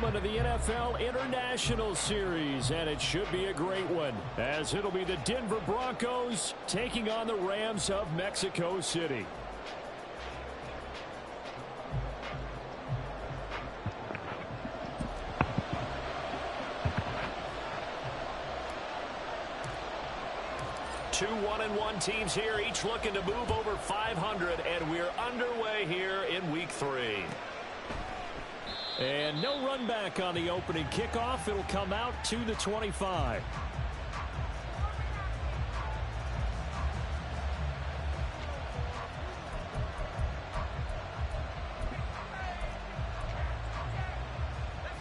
installment of the NFL International Series, and it should be a great one, as it'll be the Denver Broncos taking on the Rams of Mexico City. Two 1-1 teams here, each looking to move over 500, and we're underway here in Week 3. And no run back on the opening kickoff. It'll come out to the 25.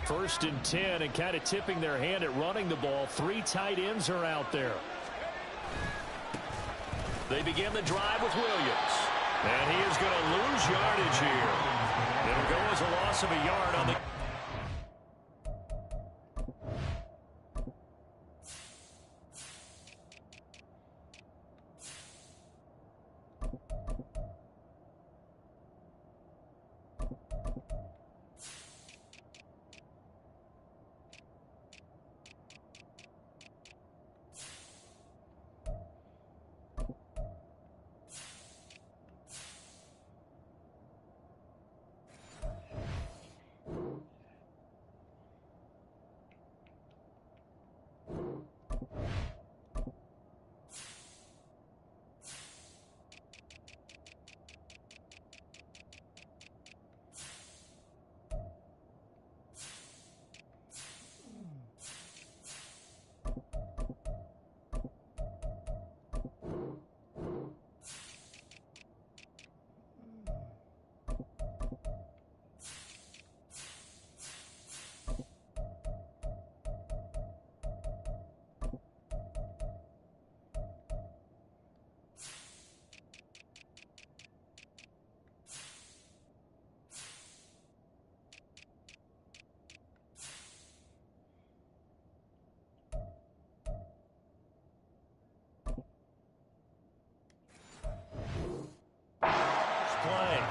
First and 10, and kind of tipping their hand at running the ball. Three tight ends are out there. They begin the drive with Williams. And he is going to lose yardage here. It'll go as a loss of a yard on the...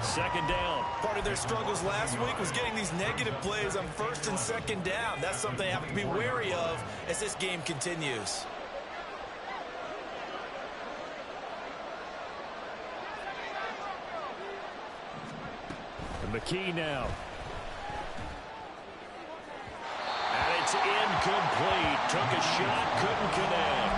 Second down. Part of their struggles last week was getting these negative plays on first and second down. That's something they have to be wary of as this game continues. And McKee now. And it's incomplete. Took a shot, couldn't connect.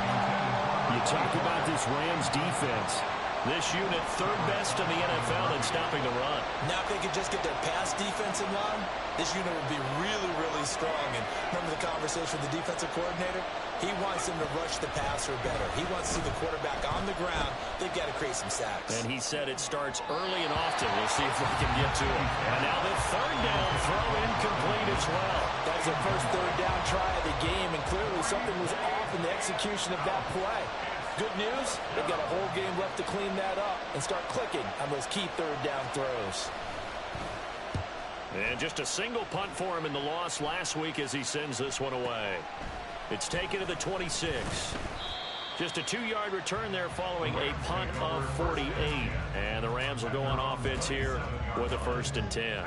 You talk about this Rams defense. This unit, third best in the NFL in stopping the run. Now if they could just get their pass defense in line, this unit would be really, really strong. And remember the conversation with the defensive coordinator? He wants them to rush the passer better. He wants to see the quarterback on the ground. They've got to create some sacks. And he said it starts early and often. We'll see if we can get to him. And now the third down throw incomplete as well. That was their first third down try of the game, and clearly something was off in the execution of that play. Good news, they've got a whole game left to clean that up and start clicking on those key third down throws. And just a single punt for him in the loss last week as he sends this one away. It's taken to the 26. Just a 2-yard return there following a punt of 48. And the Rams will go on offense here with a 1st and 10.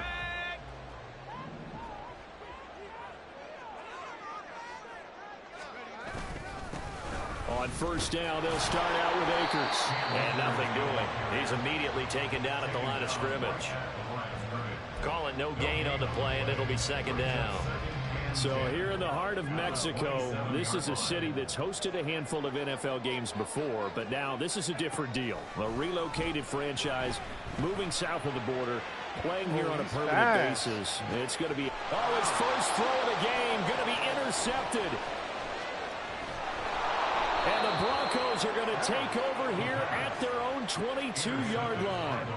On first down, they'll start out with Akers. And nothing doing. He's immediately taken down at the line of scrimmage. Call it no gain on the play, and it'll be second down. So here in the heart of Mexico, this is a city that's hosted a handful of NFL games before, but now this is a different deal. A relocated franchise moving south of the border, playing here on a permanent basis. It's going to be, his first throw of the game, going to be intercepted. And the Broncos are going to take over here at their own 22-yard line.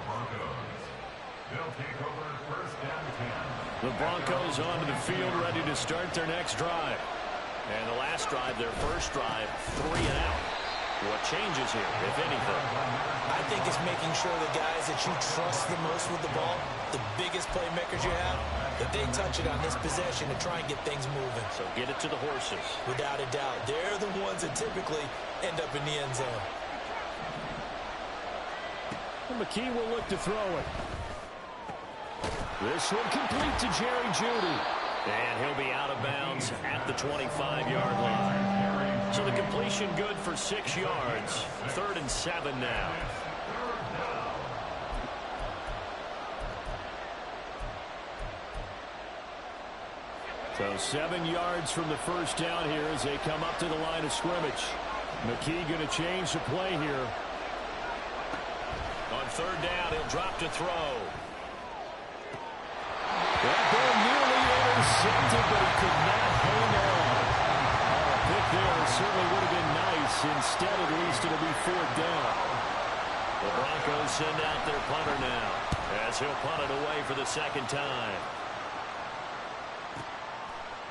The Broncos onto the field, ready to start their next drive. And the last drive, their first drive, 3 and out. What changes here, if anything? I think it's making sure the guys that you trust the most with the ball, the biggest playmakers you have, that they touch it on this possession to try and get things moving. So get it to the horses. Without a doubt. They're the ones that typically end up in the end zone. And McKee will look to throw it. This one complete to Jerry Jeudy. And he'll 25-yard line. So the completion good for 6 yards. 3rd and 7 now. So 7 yards from the first down here as they come up to the line of scrimmage. McKee going to change the play here. On 3rd down, he'll drop to throw. That ball nearly intercepted, but he could not hang on. A pick there certainly would have been nice. Instead, at least, it'll be 4th down. The Broncos send out their punter now as he'll punt it away for the 2nd time.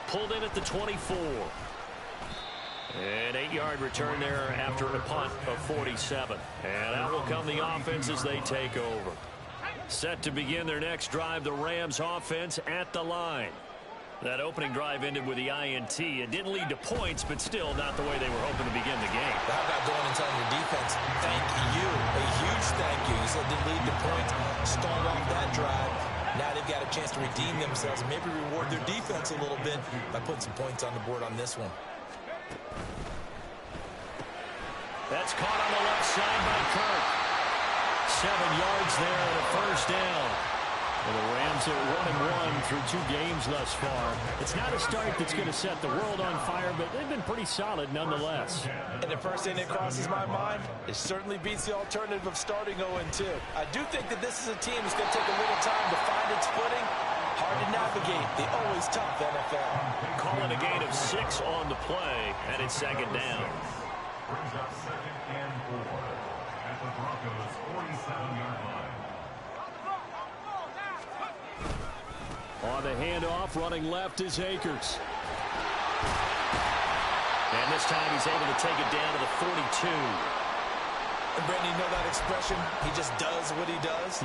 Pulled in at the 24. An 8-yard return there after a punt of 47. And out will come the offense as they take over. Set to begin their next drive, the Rams offense at the line. That opening drive ended with the INT. It didn't lead to points, but still not the way they were hoping to begin the game. How about going and telling your defense, thank you, a huge thank you. You said it didn't lead to points, stalled off that drive. Now they've got a chance to redeem themselves, maybe reward their defense a little bit by putting some points on the board on this one. That's caught on the left side by Kirk. 7 yards there and a 1st down. Well, the Rams are 1-1 through 2 games thus far. It's not a start that's going to set the world on fire, but they've been pretty solid nonetheless. And the first thing that crosses my mind, it certainly beats the alternative of starting 0-2. I do think that this is a team that's going to take a little time to find its footing. Hard to navigate the always tough NFL. Calling a gain of 6 on the play, and it's 2nd down. Brings up 2nd and 4 at the Broncos' 47-yard line. On the handoff, running left is Akers. And this time he's able to take it down to the 42. And Brandon, you know that expression? He just does what he does.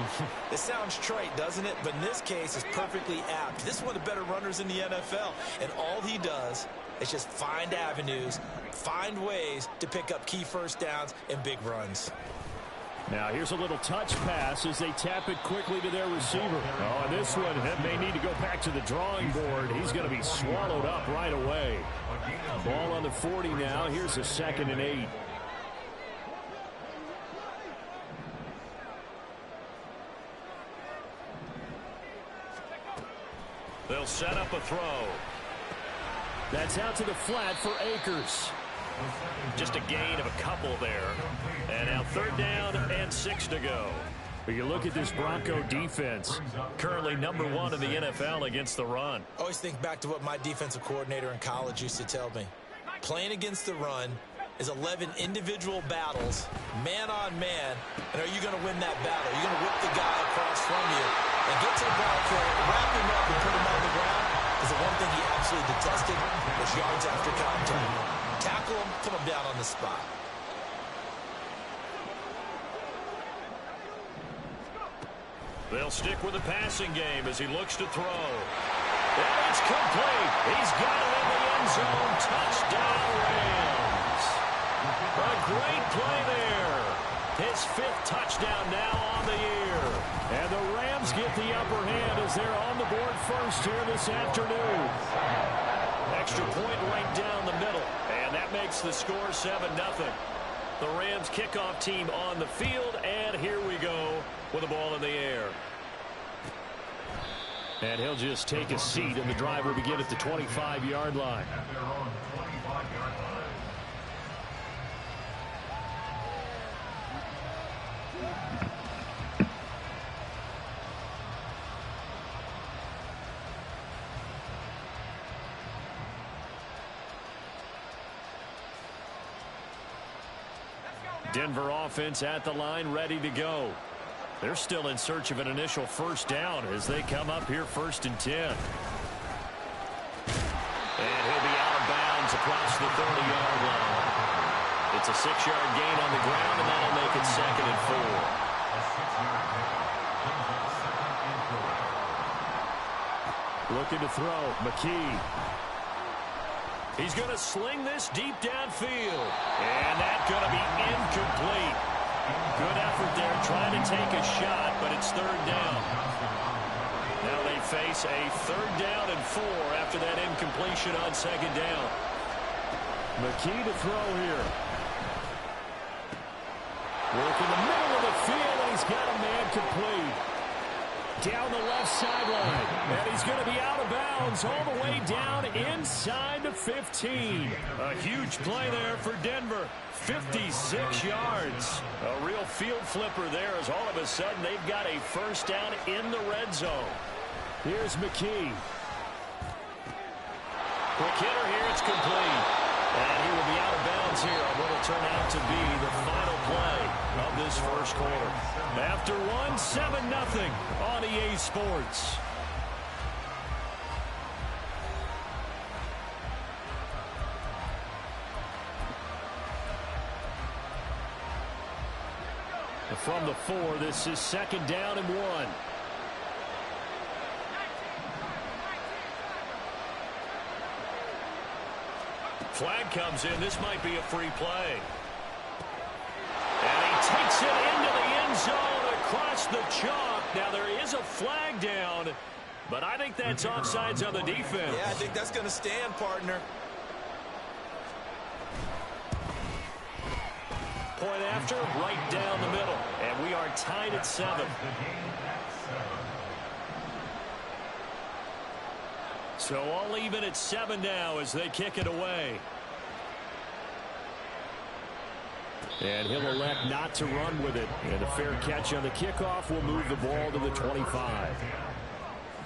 It sounds trite, doesn't it? But in this case, it's perfectly apt. This is one of the better runners in the NFL. And all he does is just find avenues, find ways to pick up key 1st downs and big runs. Now here's a little touch pass as they tap it quickly to their receiver. Oh, and this one may need to go back to the drawing board. He's going to be swallowed up right away. Ball on the 40 now. Here's a 2nd and 8. They'll set up a throw. That's out to the flat for Akers. Just a gain of a couple there. And now 3rd down and 6 to go. But you look at this Bronco defense, currently #1 in the NFL against the run. I always think back to what my defensive coordinator in college used to tell me. Playing against the run is 11 individual battles, man on man. And are you going to win that battle? Are you going to whip the guy across from you and get to the ball carrier, wrap him up and put him on the ground? Because the one thing he absolutely detested was yards after contact. Tackle him, put him down on the spot. They'll stick with the passing game as he looks to throw. And it's complete. He's got it in the end zone. Touchdown, Rams. A great play there. His 5th touchdown now on the year. And the Rams get the upper hand as they're on the board first here this afternoon. Extra point right down the middle. And that makes the score 7-0. The Rams kickoff team on the field. And here we go with the ball in the air. And he'll just take a seat, and the drive will begin at the 25-yard line. At their own 25-yard line. Denver offense at the line, ready to go. They're still in search of an initial 1st down as they come up here 1st and 10. And he'll be out of bounds across the 30-yard line. It's a 6-yard gain on the ground, and that'll make it 2nd and 4. A 6-yard gain. Brings up 2nd and 4. Looking to throw, McKee. He's going to sling this deep downfield. And that's going to be incomplete. Good effort there trying to take a shot, but it's 3rd down. Now they face a 3rd down and 4 after that incompletion on 2nd down. McKee to throw here. Work in the middle of the field, and he's got a man complete. Down the left sideline, and he's going to be out of bounds all the way down inside the 15. A huge play there for Denver. 56 yards. A real field flipper there as all of a sudden they've got a 1st down in the red zone. Here's McKee. Quick hitter here, it's complete. And he will be out of bounds here on what will turn out to be the final play of this 1st quarter. After 7-0 on EA Sports. From the 4, this is 2nd down and 1. Flag comes in. This might be a free play. And he takes it into the end zone across the chalk. Now there is a flag down, but I think that's offsides on the defense. Yeah, I think that's going to stand, partner. Point after, right down the middle. And we are tied at 7. So all even at 7 now as they kick it away. And he'll elect not to run with it. And a fair catch on the kickoff will move the ball to the 25.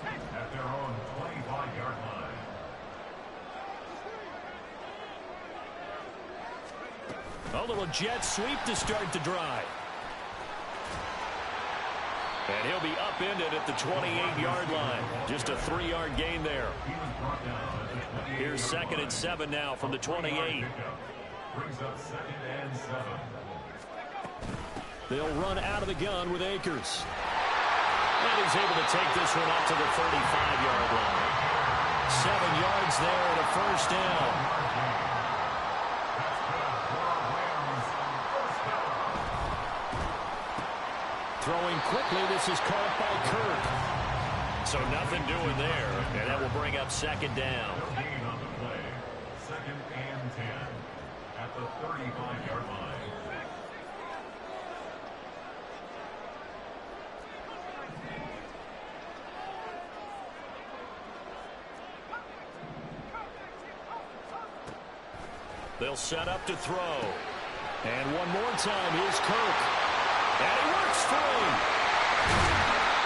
At their own 25-yard line. A little jet sweep to start the drive. And he'll be upended at the 28-yard line. Just a 3-yard gain there. Here's 2nd and 7 now from the 28. Brings up 2nd and 7. They'll run out of the gun with Akers. And he's able to take this one up to the 35-yard line. 7 yards there and a 1st down. Throwing quickly, this is caught by Kirk. So nothing doing there, and that will bring up 2nd down. Gain on the play. 2nd and 10 at the 35-yard line. They'll set up to throw. And one more time, here's Kirk. And he works free.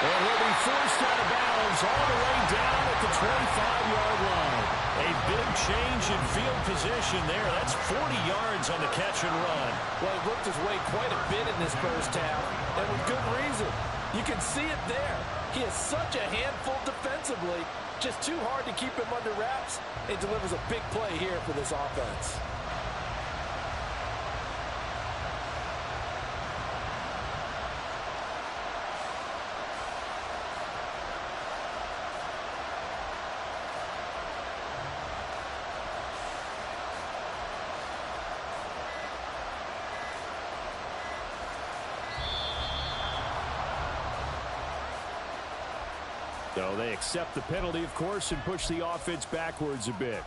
And he'll be forced out of bounds all the way down at the 25-yard line. A big change in field position there. That's 40 yards on the catch and run. Well, he worked his way quite a bit in this 1st half, and with good reason. You can see it there. He is such a handful defensively. Just too hard to keep him under wraps. It delivers a big play here for this offense. So they accept the penalty, of course, and push the offense backwards a bit.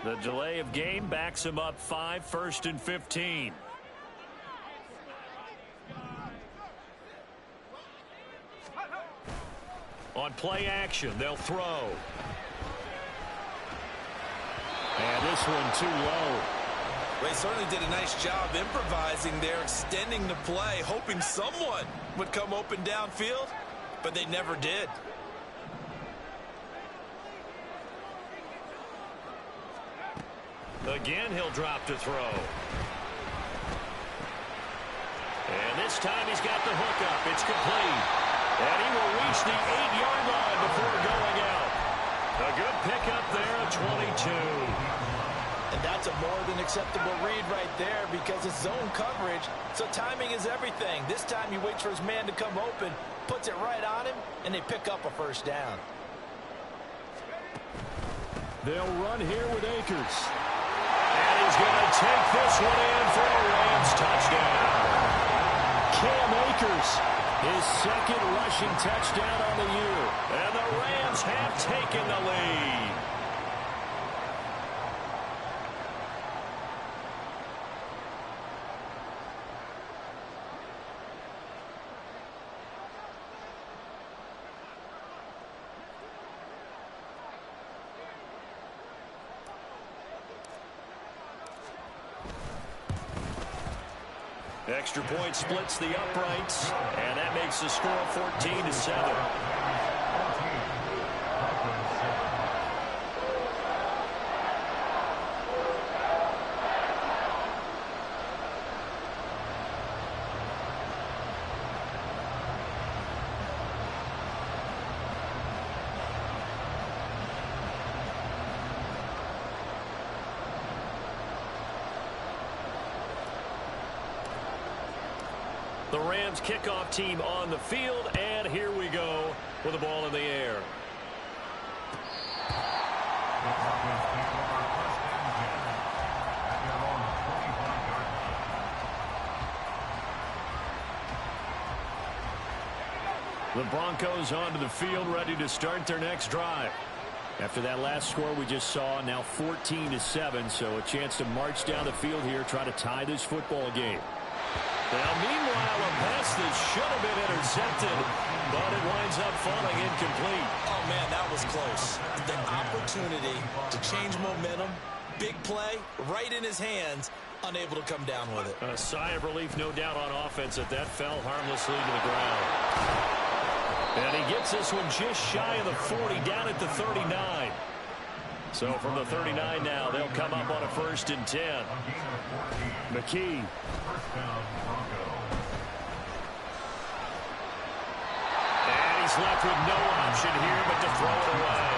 The delay of game backs him up 5, 1st and 15. On play action, they'll throw. And this one too low. They certainly did a nice job improvising there, extending the play, hoping someone would come open downfield, but they never did. Again, he'll drop to throw. And this time he's got the hookup. It's complete. And he will reach the 8-yard line before going out. A good pickup there at 22. And that's a more than acceptable read right there because it's zone coverage, so timing is everything. This time he waits for his man to come open, puts it right on him, and they pick up a 1st down. They'll run here with Akers. And he's going to take this one in for a Rams touchdown. Cam Akers, his 2nd rushing touchdown on the year. And the the Rams have taken the lead. Extra point splits the uprights, and that makes the score 14-7. The Rams kickoff team on the field, and here we go with the ball in the air. The Broncos onto the field, ready to start their next drive. After that last score we just saw, now 14-7, so a chance to march down the field here, try to tie this football game. Now, meanwhile, a pass that should have been intercepted, but it winds up falling incomplete. Oh, man, that was close. The opportunity to change momentum, big play, right in his hands, unable to come down with it. A sigh of relief, no doubt, on offense that fell harmlessly to the ground. And he gets this one just shy of the 40, down at the 39. So from the 39 now, they'll come up on a 1st and 10. McKee. And he's left with no option here but to throw it away.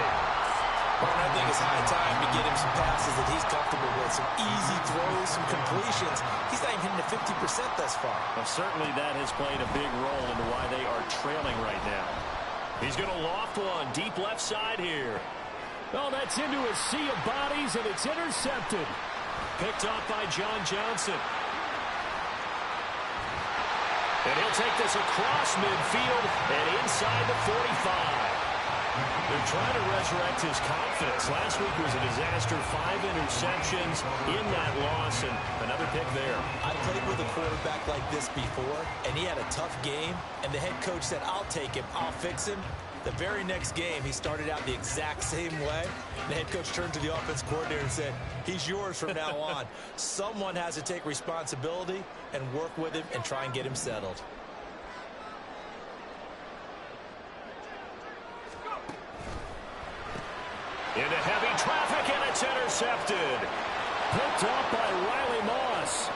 I think it's high time to get him some passes that he's comfortable with. Some easy throws, some completions. He's not even hitting the 50% thus far. Well, certainly that has played a big role into why they are trailing right now. He's going to loft one deep left side here. Oh, that's into a sea of bodies, and it's intercepted. Picked off by John Johnson. And he'll take this across midfield and inside the 45. They're trying to resurrect his confidence. Last week was a disaster. 5 interceptions in that loss, and another pick there. I played with a quarterback like this before, and he had a tough game, and the head coach said, I'll take him, I'll fix him. The very next game, he started out the exact same way. The head coach turned to the offense coordinator and said, he's yours from now on. Someone has to take responsibility and work with him and try and get him settled. Into heavy traffic, and it's intercepted. Picked off by Riley Moss.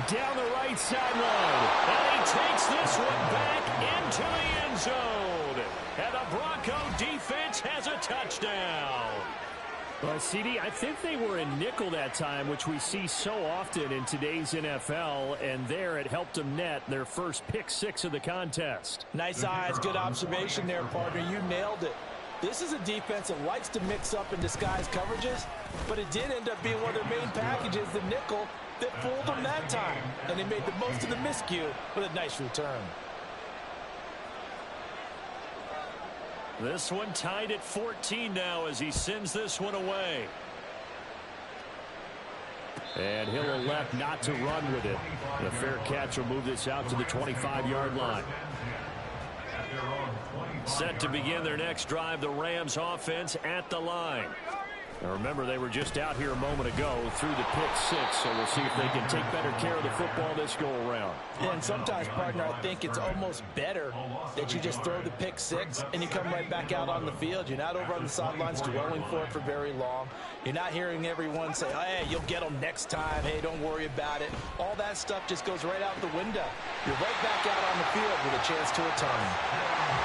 Down the right sideline. And he takes this one back into the end zone. And the Bronco defense has a touchdown. Well, CD, I think they were in nickel that time, which we see so often in today's NFL, and there it helped them net their first pick 6 of the contest. Nice eyes, good observation there, partner. You nailed it. This is a defense that likes to mix up and disguise coverages, but it did end up being one of their main packages, the nickel, that fooled them that time. And they made the most of the miscue with a nice return. This one tied at 14 now as he sends this one away. And he'll elect not to run with it. The fair catch will move this out to the 25-yard line. Set to begin their next drive, the Rams offense at the line. Now remember, they were just out here a moment ago through the pick 6, so we'll see if they can take better care of the football this go-around. Yeah, and sometimes, partner, I think it's almost better that you just throw the pick 6 and you come right back out on the field. You're not over on the sidelines dwelling for it for very long. You're not hearing everyone say, oh, hey, you'll get them next time. Hey, don't worry about it. All that stuff just goes right out the window. You're right back out on the field with a chance to atone.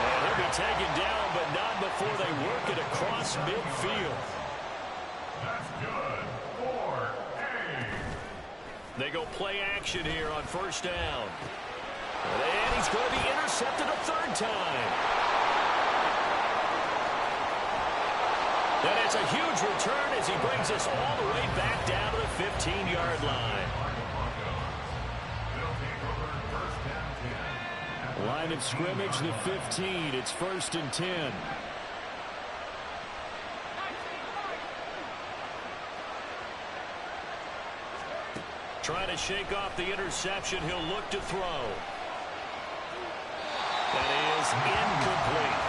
And he'll be taken down, but not before they work it across midfield. That's good for A. They go play action here on 1st down. And he's going to be intercepted a 3rd time. And it's a huge return as he brings us all the way back down to the 15-yard line. Line of scrimmage, the 15. It's 1st and 10. Trying to shake off the interception. He'll look to throw. That is incomplete.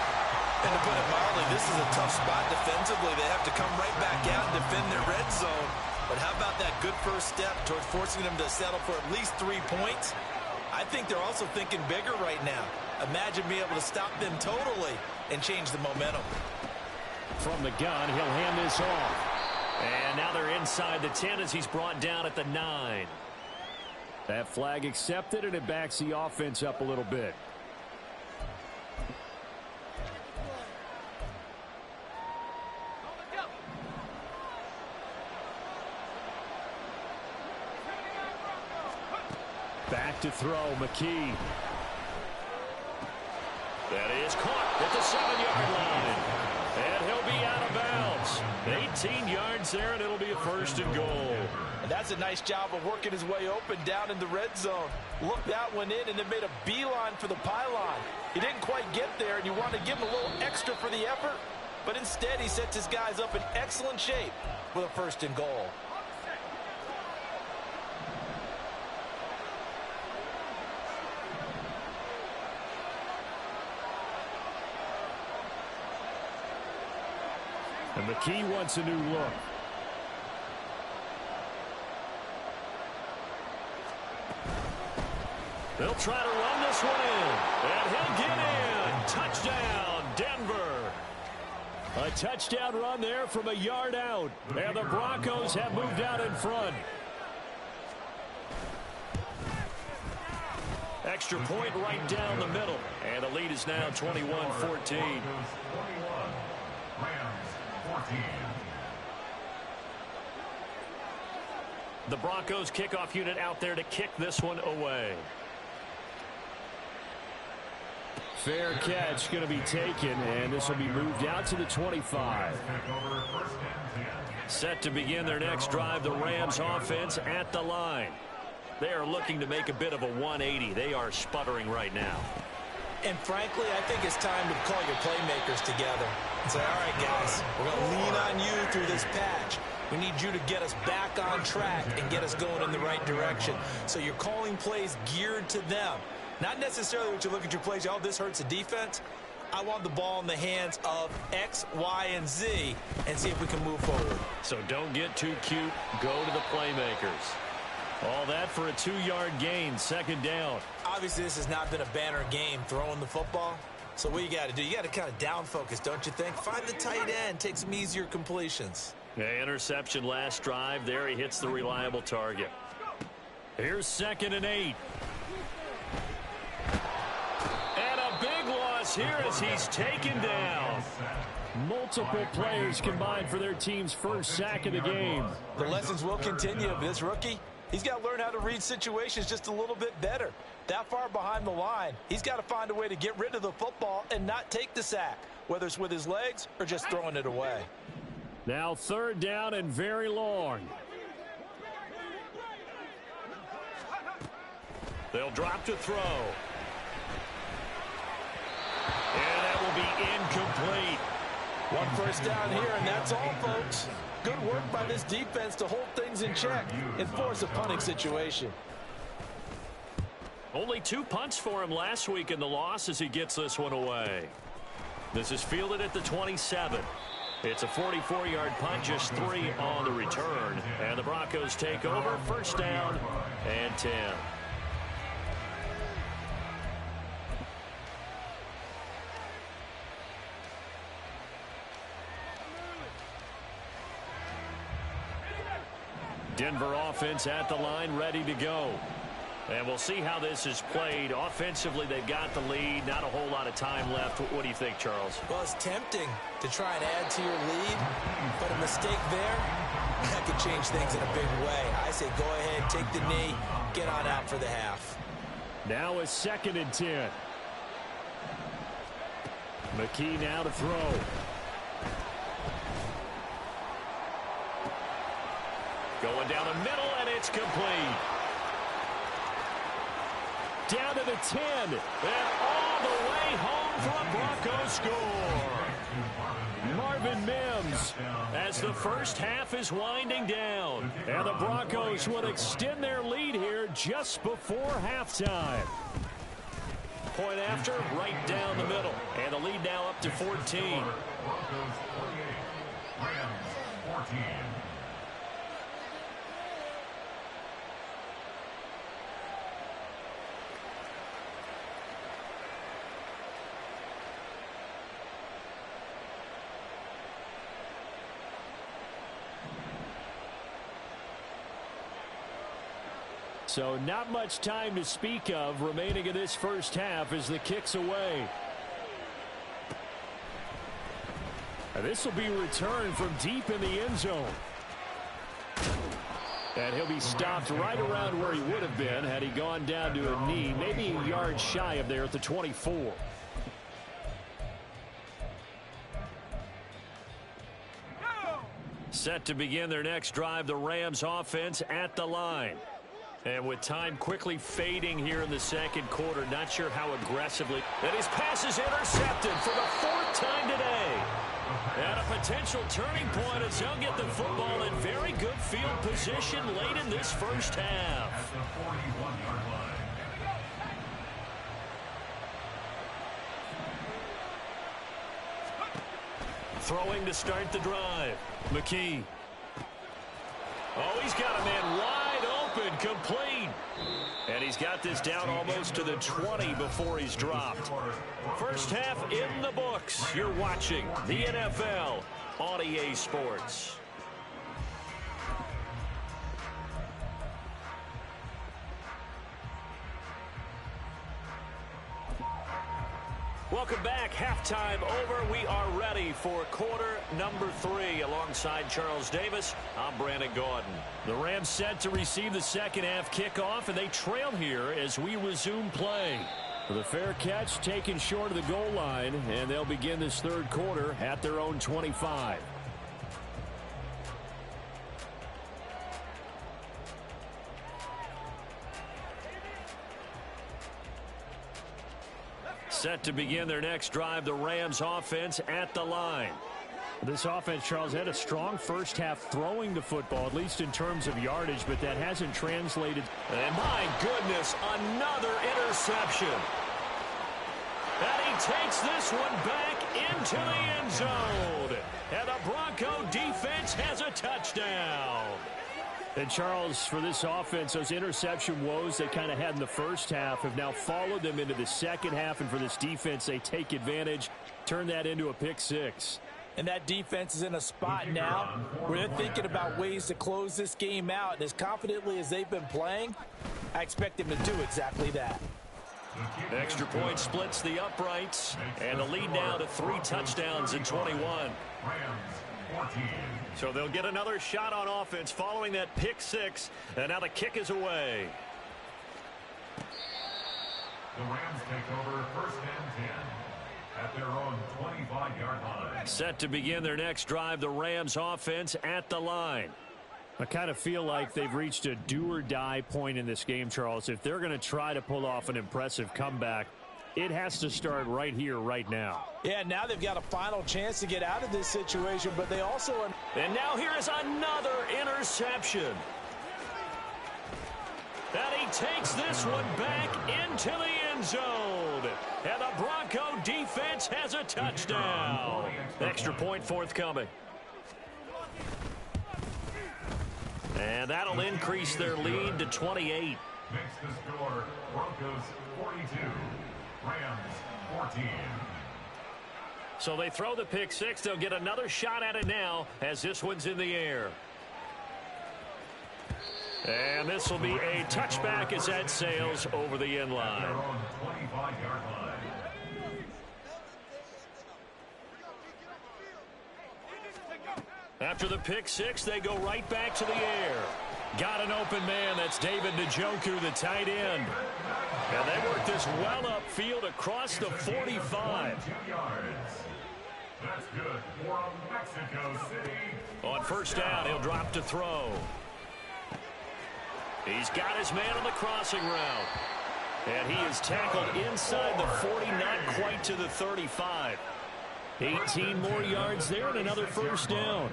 And to put it mildly, this is a tough spot defensively. They have to come right back out and defend their red zone. But how about that good first step towards forcing them to settle for at least 3 points? I think they're also thinking bigger right now. Imagine being able to stop them totally and change the momentum. From the gun, he'll hand this off. And now they're inside the 10 as he's brought down at the 9. That flag accepted, and it backs the offense up a little bit. Back to throw, McKee. That is caught at the 7-yard line. And he'll be out of bounds. 18 yards there, and it'll be a 1st and goal. And that's a nice job of working his way open down in the red zone. Looked that one in and then made a beeline for the pylon. He didn't quite get there, and you want to give him a little extra for the effort. But instead, he sets his guys up in excellent shape with a 1st and goal. And McKee wants a new look. They'll try to run this one in. And he'll get in. Touchdown, Denver. A touchdown run there from a yard out. And the Broncos have moved out in front. Extra point right down the middle. And the lead is now 21-14. The Broncos kickoff unit out there to kick this one away. Fair catch going to be taken, and this will be moved out to the 25. Set to begin their next drive, the Rams offense at the line. They are looking to make a bit of a 180. They are sputtering right now. And frankly, I think it's time to call your playmakers together and say, all right, guys, we're going to lean on you through this patch. We need you to get us back on track and get us going in the right direction. So you're calling plays geared to them. Not necessarily what you look at your plays, oh, this hurts the defense. I want the ball in the hands of X, Y, and Z and see if we can move forward. So don't get too cute. Go to the playmakers. All that for a 2-yard gain, 2nd down. Obviously, this has not been a banner game throwing the football. So what you got to do, you got to kind of down focus, don't you think? Find the tight end, take some easier completions. Yeah, interception last drive. There he hits the reliable target. Here's 2nd and 8. And a big loss here as he's taken down. Multiple players combined for their team's first sack of the game. The lessons will continue of this rookie. He's got to learn how to read situations just a little bit better. That far behind the line, he's got to find a way to get rid of the football and not take the sack, whether it's with his legs or just throwing it away. Now 3rd down and very long. They'll drop to throw. And that will be incomplete. 1 first down here, and that's all, folks. Good work by this defense to hold things in check and force a punting situation. Only 2 punts for him last week in the loss as he gets this one away. This is fielded at the 27. It's a 44-yard punt, just 3 on the return. And the Broncos take over, 1st down and 10. Denver offense at the line, ready to go. And we'll see how this is played. Offensively, they've got the lead. Not a whole lot of time left. What do you think, Charles? Well, it's tempting to try and add to your lead, but a mistake there, that could change things in a big way. I say go ahead, take the knee, get on out for the half. Now a 2nd and 10. McKee now to throw. Going down the middle, and it's complete. Down to the 10, and all the way home for a Broncos score. Marvin Mims, as the first half is winding down. And the Broncos would extend their lead here just before halftime. Point after, right down the middle. And the lead now up to 14. Broncos 48, Rams 14. So not much time to speak of remaining in this first half as the kick's away. And this will be returned from deep in the end zone. And he'll be stopped right around where he would have been had he gone down to a knee, maybe a yard shy of there at the 24. Set to begin their next drive, the Rams offense at the line. And with time quickly fading here in the second quarter, not sure how aggressively. And his pass is intercepted for the fourth time today. And a potential turning point as they'll get the football in very good field position late in this first half. At the 41-yard line. Throwing to start the drive. McKee. Oh, he's got a man wide open, complete. And he's got this down almost to the 20 before he's dropped. First half in the books. You're watching the NFL on EA Sports. Welcome back. Halftime over. We are ready for quarter number 3. Alongside Charles Davis, I'm Brandon Gordon. The Rams set to receive the second half kickoff, and they trail here as we resume play. The fair catch taken short of the goal line, and they'll begin this third quarter at their own 25. Set to begin their next drive, the Rams offense at the line. This offense, Charles, had a strong first half throwing the football, at least in terms of yardage, but that hasn't translated. And my goodness, another interception. And he takes this one back into the end zone. And the Bronco defense has a touchdown. And, Charles, for this offense, those interception woes they kind of had in the first half have now followed them into the second half. And for this defense, they take advantage, turn that into a pick six. And that defense is in a spot now where they're thinking about ways to close this game out. And as confidently as they've been playing, I expect them to do exactly that. Extra point splits the uprights. And the lead now to 3 touchdowns in 21. Rams 14. So they'll get another shot on offense following that pick six. And now the kick is away. The Rams take over first and 10 at their own 25-yard line. Set to begin their next drive, the Rams offense at the line. I kind of feel like they've reached a do-or-die point in this game, Charles. If they're going to try to pull off an impressive comeback, it has to start right here, right now. Yeah, now they've got a final chance to get out of this situation, but they also are. And now here is another interception. And he takes this one back into the end zone. And the Bronco defense has a touchdown. Extra point forthcoming. And that'll increase their lead to 28. Makes the score Broncos 42, Rams 14. So they throw the pick six. They'll get another shot at it now as this one's in the air. And this will be a touchback as that sails over the end line. Their own 25-yard line. After the pick six, they go right back to the air. Got an open man. That's David Njoku, the tight end. And they work this well upfield across the 45. 2 yards. That's good for Mexico City. On first down, he'll drop to throw. He's got his man on the crossing route. And he is tackled inside the 40, not quite to the 35. 18 more yards there and another first down.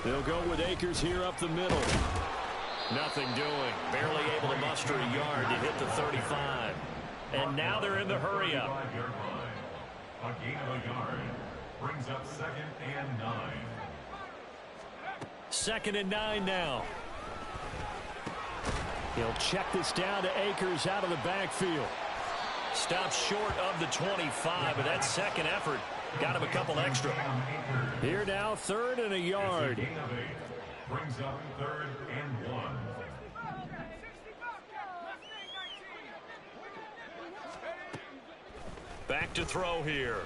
They'll go with Akers here up the middle. Nothing doing. Barely able to muster a yard to hit the 35. And now they're in the hurry-up. A gain of a yard brings up 2nd and 9. 2nd and 9 now. He'll check this down to Akers out of the backfield. Stops short of the 25, but that second effort got him a couple extra. Here now, 3rd and a yard. Brings up 3rd and 1. Back to throw here.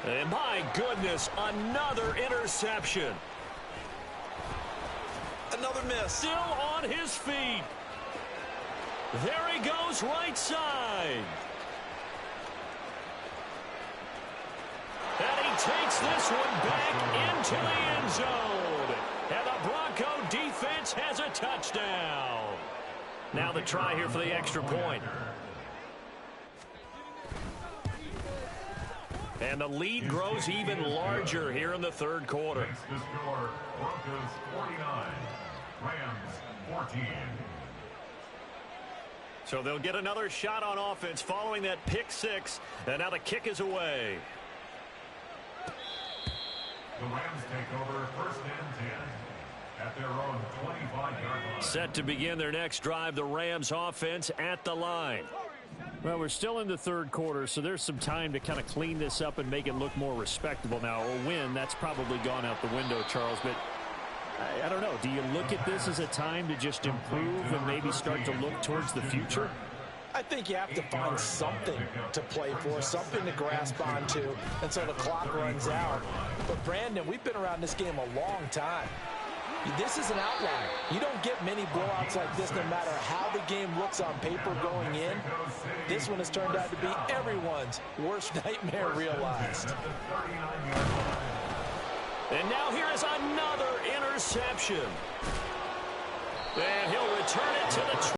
And my goodness, another interception. Another miss. Still on his feet. There he goes, right side. And he takes this one back into the end zone. And the Bronco defense has a touchdown. Now the try here for the extra point. And the lead grows even larger here in the 3rd quarter. Makes the score Broncos 49, Rams 14. So they'll get another shot on offense following that pick 6. And now the kick is away. The Rams take over 1st and 10 at their own 25-yard line. Set to begin their next drive, the Rams offense at the line. Well, we're still in the 3rd quarter, so there's some time to kind of clean this up and make it look more respectable. Now, a win, that's probably gone out the window, Charles, but I don't know. Do you look at this as a time to just improve and maybe start to look towards the future? I think you have to find something to play for, something to grasp onto until the clock runs out. But, Brandon, we've been around this game a long time. This is an outlier. You don't get many blowouts like this no matter how the game looks on paper going in. This one has turned out to be everyone's worst nightmare realized. And now here is another interception. And he'll return it to the